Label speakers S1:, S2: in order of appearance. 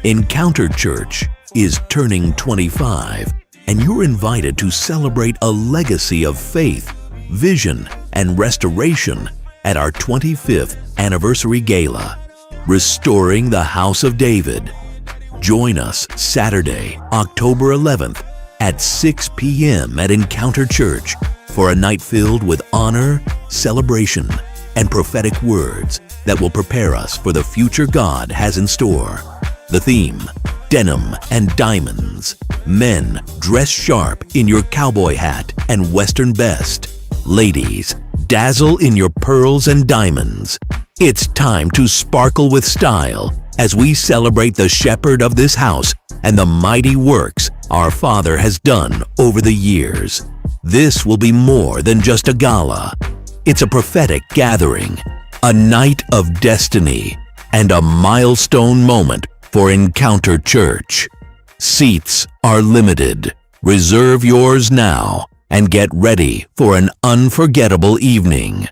S1: Encounter Church is turning 25, and you're invited to celebrate a legacy of faith, vision, and restoration at our 25th anniversary gala, Restoring the House of David. Join us Saturday, October 11th at 6 p.m. at Encounter Church for a night filled with honor, celebration, and prophetic words that will prepare us for the future God has in store. The theme, denim and diamonds. Men, dress sharp in your cowboy hat and western best. Ladies, dazzle in your pearls and diamonds. It's time to sparkle with style as we celebrate the shepherd of this house and the mighty works our Father has done over the years. This will be more than just a gala. It's a prophetic gathering, a night of destiny, and a milestone moment for Encounter Church. Seats are limited. Reserve yours now and get ready for an unforgettable evening.